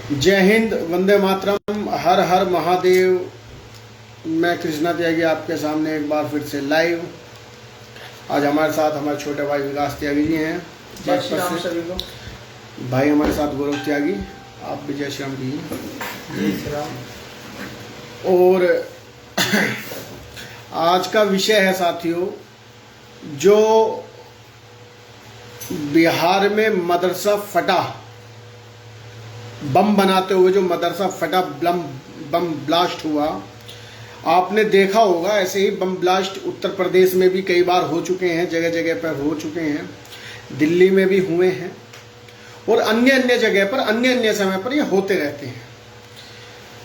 जय हिंद, वंदे मातरम, हर हर महादेव। मैं कृष्णा त्यागी आपके सामने एक बार फिर से लाइव। आज हमारे साथ हमारे छोटे भाई विकास त्यागी जी हैं। जय श्री राम सभी को। भाई हमारे साथ गौरव त्यागी, आप भी जय श्री राम कीजिए। जय श्री राम। और आज का विषय है साथियों, जो बिहार में मदरसा फटा, बम बनाते हुए जो मदरसा फटा, बम ब्लास्ट हुआ, आपने देखा होगा। ऐसे ही बम ब्लास्ट उत्तर प्रदेश में भी कई बार हो चुके हैं, जगह जगह पर हो चुके हैं, दिल्ली में भी हुए हैं और अन्य अन्य जगह पर अन्य अन्य समय पर ये होते रहते हैं।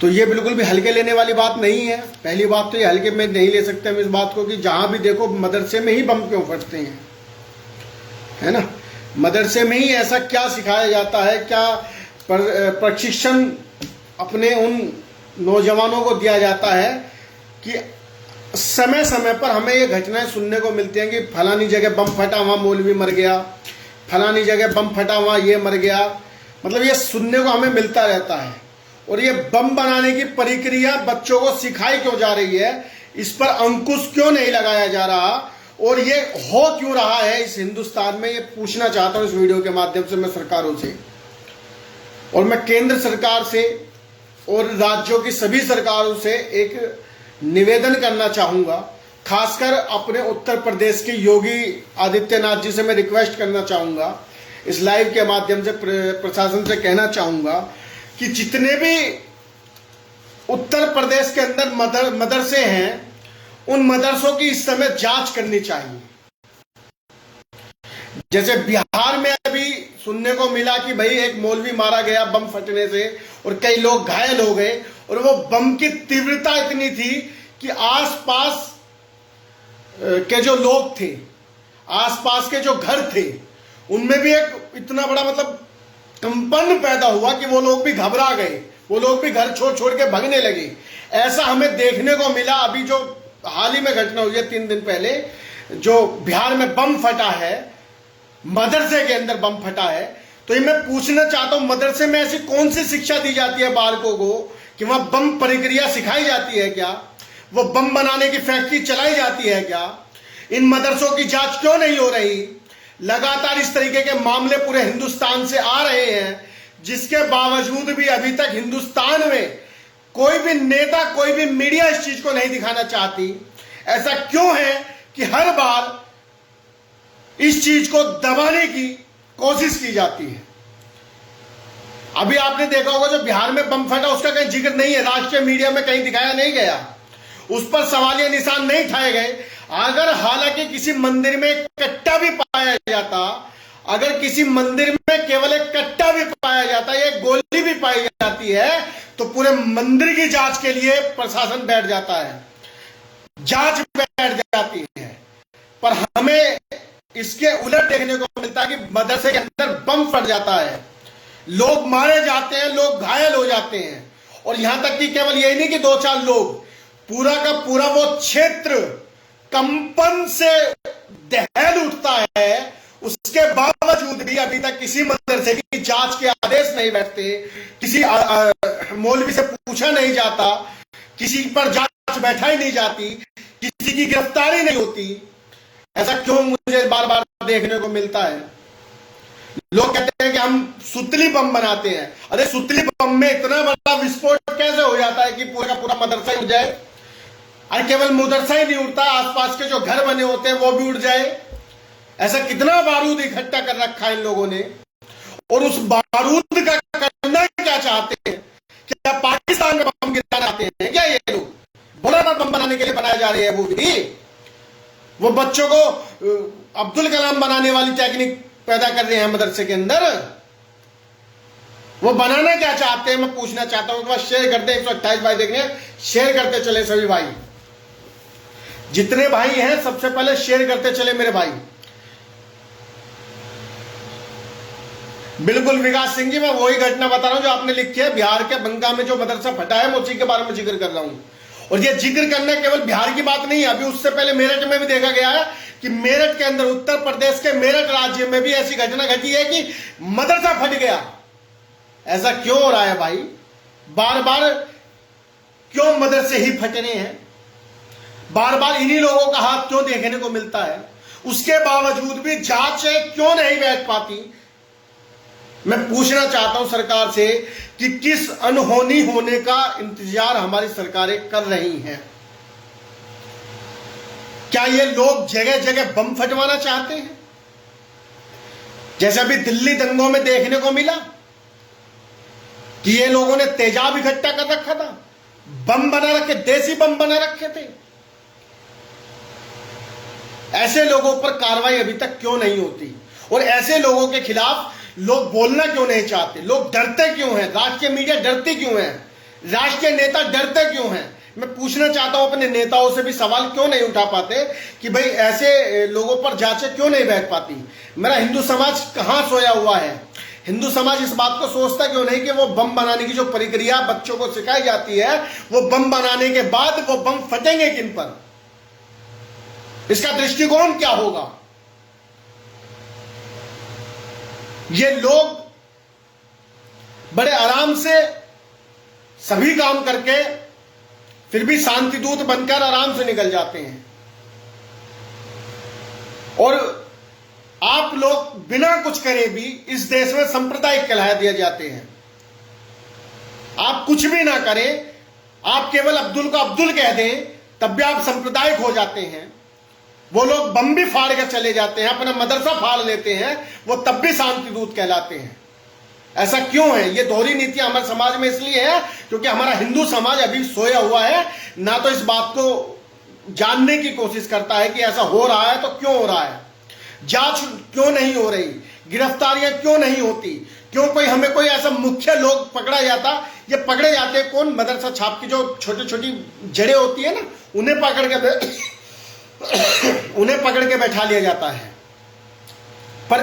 तो ये बिल्कुल भी हल्के लेने वाली बात नहीं है। पहली बात तो ये हल्के में नहीं ले सकते हम इस बात को कि जहां भी देखो मदरसे में ही बम क्यों फटते हैं, है ना। मदरसे में ही ऐसा क्या सिखाया जाता है, क्या प्रशिक्षण अपने उन नौजवानों को दिया जाता है कि समय समय पर हमें ये घटनाएं सुनने को मिलती हैं कि फलानी जगह बम फटा, वहाँ मौलवी मर गया, फलानी जगह बम फटा, वहाँ ये मर गया। मतलब ये सुनने को हमें मिलता रहता है। और ये बम बनाने की प्रक्रिया बच्चों को सिखाई क्यों जा रही है, इस पर अंकुश क्यों नहीं लगाया जा रहा और ये हो क्यों रहा है इस हिंदुस्तान में, ये पूछना चाहता हूँ इस वीडियो के माध्यम से मैं सरकारों से। और मैं केंद्र सरकार से और राज्यों की सभी सरकारों से एक निवेदन करना चाहूंगा। खासकर अपने उत्तर प्रदेश के योगी आदित्यनाथ जी से मैं रिक्वेस्ट करना चाहूंगा, इस लाइव के माध्यम से प्रशासन से कहना चाहूंगा कि जितने भी उत्तर प्रदेश के अंदर मदरसे हैं, उन मदरसों की इस समय जांच करनी चाहिए। जैसे बिहार में अभी सुनने को मिला कि भाई एक मौलवी मारा गया बम फटने से और कई लोग घायल हो गए, और वो बम की तीव्रता इतनी थी कि आसपास के जो लोग थे, आसपास के जो घर थे, उनमें भी एक इतना बड़ा मतलब कंपन पैदा हुआ कि वो लोग भी घबरा गए, वो लोग भी घर छोड़ छोड़ के भागने लगे। ऐसा हमें देखने को मिला। अभी जो हाल ही में घटना हुई है 3 दिन पहले, जो बिहार में बम फटा है, मदरसे के अंदर बम फटा है। तो ये मैं पूछना चाहता हूं, मदरसे में ऐसी कौन सी शिक्षा दी जाती है बालकों को कि वहां बम प्रक्रिया सिखाई जाती है क्या, वो बम बनाने की फैक्ट्री चलाई जाती है क्या? इन मदरसों की जांच क्यों नहीं हो रही? लगातार इस तरीके के मामले पूरे हिंदुस्तान से आ रहे हैं, जिसके बावजूद भी अभी तक हिंदुस्तान में कोई भी नेता, कोई भी मीडिया इस चीज को नहीं दिखाना चाहती। ऐसा क्यों है कि हर बार इस चीज को दबाने की कोशिश की जाती है? अभी आपने देखा होगा जो बिहार में बम फटा, उसका कहीं जिक्र नहीं है, राष्ट्रीय मीडिया में कहीं दिखाया नहीं गया, उस पर सवालिया निशान नहीं उठाए गए। अगर हालांकि किसी मंदिर में कट्टा भी पाया जाता, अगर किसी मंदिर में केवल एक कट्टा भी पाया जाता, एक गोली भी पाई जाती है, तो पूरे मंदिर की जांच के लिए प्रशासन बैठ जाता है, जांच बैठ जाती है। पर हमें इसके उलट देखने को मिलता है कि मदरसे के अंदर बम फट जाता है, लोग मारे जाते हैं, लोग घायल हो जाते हैं। और यहां तक कि केवल यही नहीं कि 2-4 लोग, पूरा का पूरा वो क्षेत्र कंपन से दहल उठता है। उसके बावजूद भी अभी तक किसी मदरसे की जांच के आदेश नहीं बैठते, किसी मौलवी से पूछा नहीं जाता, किसी पर जांच बैठाई नहीं जाती, किसी की गिरफ्तारी नहीं होती। ऐसा क्यों मुझे बार बार देखने को मिलता है? लोग कहते हैं कि हम सुतली बम बनाते हैं। अरे सुतली बम में इतना बड़ा विस्फोट कैसे हो जाता है कि पूरा का पूरा मदरसा उड़ जाए? अरे केवल मदरसा ही नहीं उड़ता, आसपास के जो घर बने होते हैं वो भी उड़ जाए। ऐसा कितना बारूद इकट्ठा कर रखा है इन लोगों ने, और उस बारूद का करना क्या चाहते हैं? क्या पाकिस्तान में बम गिराना चाहते हैं क्या ये लोग? बोला ना बम बनाने के लिए बनाए जा रहे हैं, वो बच्चों को अब्दुल कलाम बनाने वाली टेक्निक पैदा कर रहे हैं मदरसे के अंदर। वो बनाना क्या चाहते हैं, मैं पूछना चाहता हूं। शेयर करते, 128 भाई देखने, शेयर करते चले सभी भाई, जितने भाई हैं सबसे पहले शेयर करते चले मेरे भाई। बिल्कुल विकास सिंह जी, मैं वही घटना बता रहा हूं जो आपने लिखी है। बिहार के बंका में जो मदरसा फटा है, मैं उसी के बारे में जिक्र कर रहा हूं। और ये जिक्र करना केवल बिहार की बात नहीं है, अभी उससे पहले मेरठ में भी देखा गया है कि मेरठ के अंदर, उत्तर प्रदेश के मेरठ राज्य में भी ऐसी घटना घटी है कि मदरसा फट गया। ऐसा क्यों हो रहा है भाई? बार बार क्यों मदरसे ही फटने हैं? बार बार इन्हीं लोगों का हाथ क्यों देखने को मिलता है? उसके बावजूद भी जांच क्यों नहीं बैठ पाती? मैं पूछना चाहता हूं सरकार से कि किस अनहोनी होने का इंतजार हमारी सरकारें कर रही हैं? क्या ये लोग जगह जगह बम फटवाना चाहते हैं, जैसे अभी दिल्ली दंगों में देखने को मिला कि ये लोगों ने तेजाब इकट्ठा कर रखा था, बम बना रखे, देसी बम बना रखे थे? ऐसे लोगों पर कार्रवाई अभी तक क्यों नहीं होती? और ऐसे लोगों के खिलाफ लोग बोलना क्यों नहीं चाहते? लोग डरते क्यों हैं? राष्ट्रीय मीडिया डरती क्यों है? राष्ट्रीय नेता डरते क्यों हैं? मैं पूछना चाहता हूं अपने नेताओं से भी सवाल क्यों नहीं उठा पाते कि भाई ऐसे लोगों पर जांचें क्यों नहीं बैठ पाती? मेरा हिंदू समाज कहां सोया हुआ है? हिंदू समाज इस बात को सोचता क्यों नहीं कि वो बम बनाने की जो प्रक्रिया बच्चों को सिखाई जाती है, वो बम बनाने के बाद वो बम फटेंगे किन पर? इसका दृष्टिकोण क्या होगा? ये लोग बड़े आराम से सभी काम करके फिर भी शांति दूत बनकर आराम से निकल जाते हैं, और आप लोग बिना कुछ करे भी इस देश में सांप्रदायिक कहला दिए जाते हैं। आप कुछ भी ना करें, आप केवल अब्दुल को अब्दुल कह दें, तब भी आप सांप्रदायिक हो जाते हैं। वो लोग बम भी फाड़ कर चले जाते हैं, अपना मदरसा फाड़ लेते हैं, वो तब भी शांति दूत कहलाते हैं। ऐसा क्यों है? ये दोहरी नीति हमारे समाज में इसलिए है क्योंकि हमारा हिंदू समाज अभी सोया हुआ है, ना तो इस बात को जानने की कोशिश करता है कि ऐसा हो रहा है तो क्यों हो रहा है, जांच क्यों नहीं हो रही, गिरफ्तारियां क्यों नहीं होती, क्यों कोई हमें कोई ऐसा मुख्य लोग पकड़ा जाता? ये पकड़े जाते कौन? मदरसा छाप की जो छोटी छोटी जड़ें होती है ना, उन्हें पकड़ के बैठा लिया जाता है। पर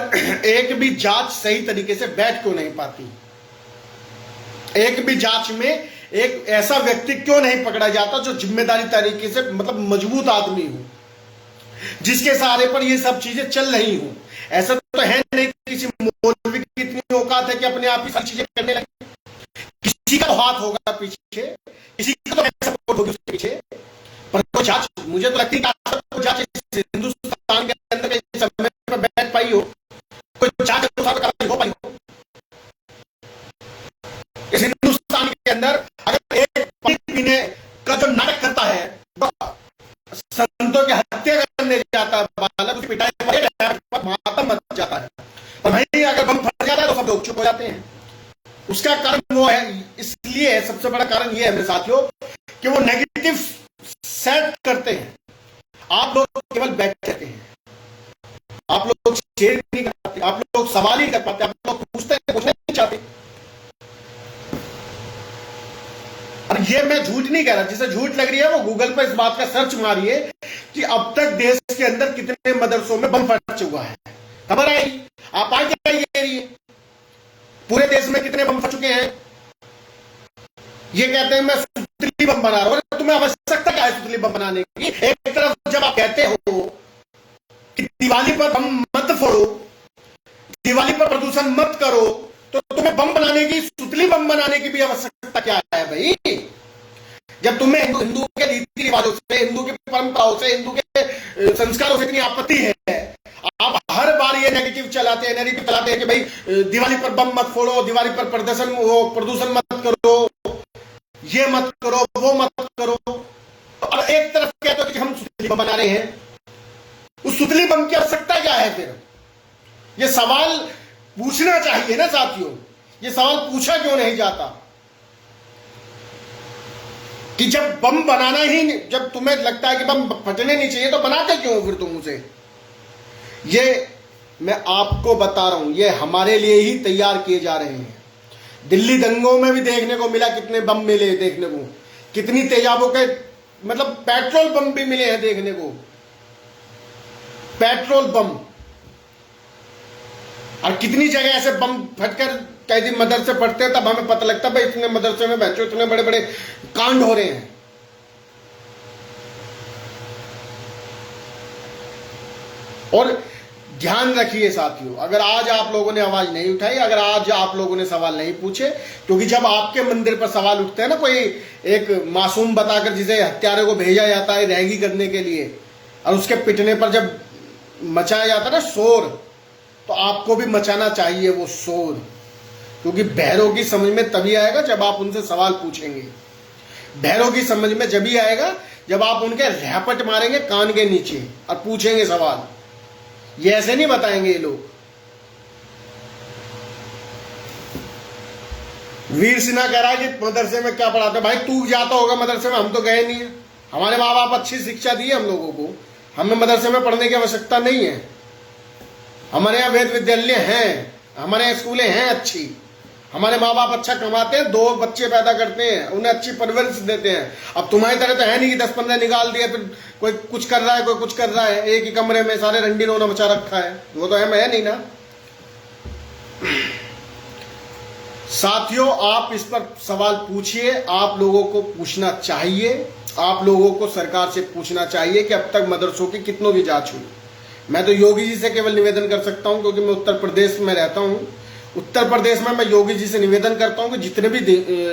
एक भी जांच सही तरीके से बैठ क्यों नहीं पाती? एक भी जांच में एक ऐसा व्यक्ति क्यों नहीं पकड़ा जाता जो जिम्मेदारी तरीके से, मतलब मजबूत आदमी हो, जिसके सहारे पर ये सब चीजें चल रही हो? ऐसा तो है नहीं कि किसी मौलवी की इतनी औकात है कि अपने आप ही सारी चीजें करने लगे। किसी का हाथ होगा पीछे, किसी का तो सपोर्ट होगी उसके पीछे, पर कोई जांच, मुझे तो लगती है कि जांच हिंदुस्तान के अंदर के समय में बैठ पाई हो, कोई जांच हो पाई हो इस हिंदुस्तान के अंदर? अगर एक पानी पीने का जो नाटक करता है, संतों की हत्या करने जाता है, बालक पिटाई मातम मच जाता है, और भाई अगर बम फट जाता है तो सब लोग चुप हो जाते हैं। उसका कारण वो है, इसलिए सबसे बड़ा कारण ये है मेरे साथियों कि वो नेगेटिव सेट करते हैं। आप लोग केवल बैठे रहते हैं, आप लोग शेयर नहीं कर पाते, आप लोग सवाल ही कर पाते, आप लोग पूछना नहीं चाहते। और ये मैं झूठ नहीं कह रहा, जिसे झूठ लग रही है वो गूगल पर इस बात का सर्च मारिए कि अब तक देश के अंदर कितने मदरसों में बम फट चुका है, खबर आई, आप आ जाइए, पूरे देश में कितने बम फट चुके हैं। ये कहते हैं मैं सुतली बम बना रहा हूं, तुम्हें आवश्यकता क्या है सुतली बम बनाने की? एक तरफ जब आप कहते हो कि दिवाली पर बम मत फोड़ो, दिवाली पर प्रदूषण मत करो, तो तुम्हें बम बनाने की, सुतली बम बनाने की भी आवश्यकता क्या है भाई? जब तुम्हें हिंदू के रीति रिवाजों से, हिंदू की परंपराओं से, हिंदू के संस्कारों से इतनी आपत्ति है, आप हर बार ये नेगेटिव चलाते हैं कि भाई दिवाली पर बम मत फोड़ो, दिवाली पर प्रदूषण मत करो, ये मत करो, वो मत करो, और एक तरफ कहते हो कि हम सुतली बम बना रहे हैं। उस सुतली बम की आवश्यकता क्या है फिर? ये सवाल पूछना चाहिए ना साथियों, ये सवाल पूछा क्यों नहीं जाता कि जब बम बनाना ही, जब तुम्हें लगता है कि बम फटने नहीं चाहिए तो बनाते क्यों फिर तुम उसे? ये मैं आपको बता रहा हूं, ये हमारे लिए ही तैयार किए जा रहे हैं। दिल्ली दंगों में भी देखने को मिला कितने बम मिले देखने को, कितनी तेजाबों के, मतलब पेट्रोल बम भी मिले हैं देखने को, पेट्रोल बम। और कितनी जगह ऐसे बम फटकर कई दिन मदरसे फटते हैं, तब हमें पता लगता है भाई इतने मदरसे में बच्चों इतने बड़े बड़े कांड हो रहे हैं। और ध्यान रखिए साथियों, अगर आज आप लोगों ने आवाज नहीं उठाई, अगर आज आप लोगों ने सवाल नहीं पूछे, क्योंकि जब आपके मंदिर पर सवाल उठते हैं ना, कोई एक मासूम बताकर जिसे हत्यारे को भेजा जाता है रैगी करने के लिए, और उसके पिटने पर जब मचाया जाता है ना शोर, तो आपको भी मचाना चाहिए वो शोर, क्योंकि बहरों की समझ में तभी आएगा जब आप उनसे सवाल पूछेंगे। बहरों की समझ में जब ही आएगा जब आप उनके रैपट मारेंगे कान के नीचे और पूछेंगे सवाल। ये ऐसे नहीं बताएंगे ये लोग। वीर सिन्हा कह रहा है कि मदरसे में क्या पढ़ाते, भाई तू जाता होगा मदरसे में, हम तो गए नहीं है। हमारे माँ बाप अच्छी शिक्षा दी है हम लोगों को, हमें मदरसे में पढ़ने की आवश्यकता नहीं है। हमारे यहाँ वेद विद्यालय हैं, हमारे यहाँ स्कूलें हैं अच्छी, हमारे माँ बाप अच्छा कमाते हैं, 2 बच्चे पैदा करते हैं, उन्हें अच्छी परवरिश देते हैं। अब तुम्हारी तरह तो है नहीं कि 10-15 निकाल दिए, फिर कोई कुछ कर रहा है, कोई कुछ कर रहा है, एक ही कमरे में सारे रंडी रोना मचा रखा है, वो तो है नहीं ना। साथियों, आप इस पर सवाल पूछिए, आप लोगों को पूछना चाहिए, आप लोगों को सरकार से पूछना चाहिए कि अब तक मदरसों की कितनों की जांच हुई। मैं तो योगी जी से केवल निवेदन कर सकता हूं, क्योंकि मैं उत्तर प्रदेश में रहता हूं। उत्तर प्रदेश में मैं योगी जी से निवेदन करता हूं कि जितने भी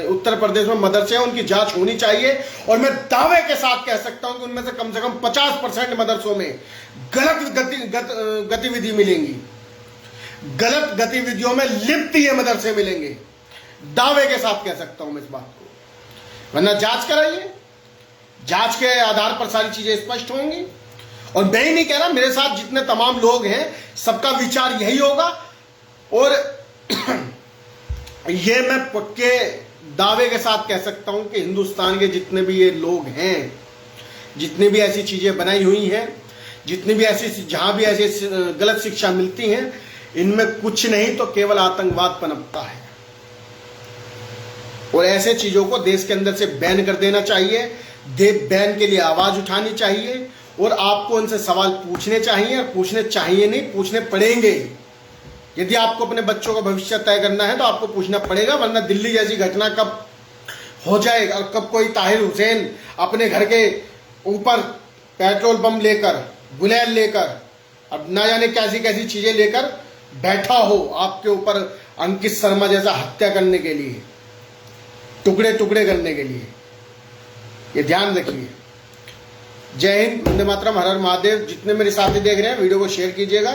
उत्तर प्रदेश में मदरसे हैं उनकी जांच होनी चाहिए, और मैं दावे के साथ कह सकता हूं कि उनमें से कम 50% मदरसों में गलत गतिविधि मिलेंगी, गलत गतिविधियों में लिप्त ये मदरसे मिलेंगे। दावे के साथ कह सकता हूं मैं इस बात को, वरना जांच कराइए, जांच के आधार पर सारी चीजें स्पष्ट होंगी। और मैं ही नहीं कह रहा, मेरे साथ जितने तमाम लोग हैं सबका विचार यही होगा, और ये मैं पक्के दावे के साथ कह सकता हूं कि हिंदुस्तान के जितने भी ये लोग हैं, जितनी भी ऐसी चीजें बनाई हुई हैं, जितनी भी ऐसी जहां भी ऐसी गलत शिक्षा मिलती हैं, इनमें कुछ नहीं तो केवल आतंकवाद पनपता है। और ऐसे चीजों को देश के अंदर से बैन कर देना चाहिए, बैन के लिए आवाज उठानी चाहिए, और आपको उनसे सवाल पूछने चाहिए, और पूछने चाहिए नहीं, पूछने पड़ेंगे। यदि आपको अपने बच्चों का भविष्य तय करना है तो आपको पूछना पड़ेगा, वरना दिल्ली जैसी घटना कब हो जाए और कब कोई ताहिर हुसैन अपने घर के ऊपर पेट्रोल पंप लेकर, गुलेल लेकर, अब ना जाने कैसी कैसी चीजें लेकर बैठा हो आपके ऊपर अंकित शर्मा जैसा हत्या करने के लिए, टुकड़े टुकड़े करने के लिए। ये ध्यान रखिए। जय हिंद, वंदे मातरम, हर हर महादेव। जितने मेरे साथी देख रहे हैं वीडियो को शेयर कीजिएगा।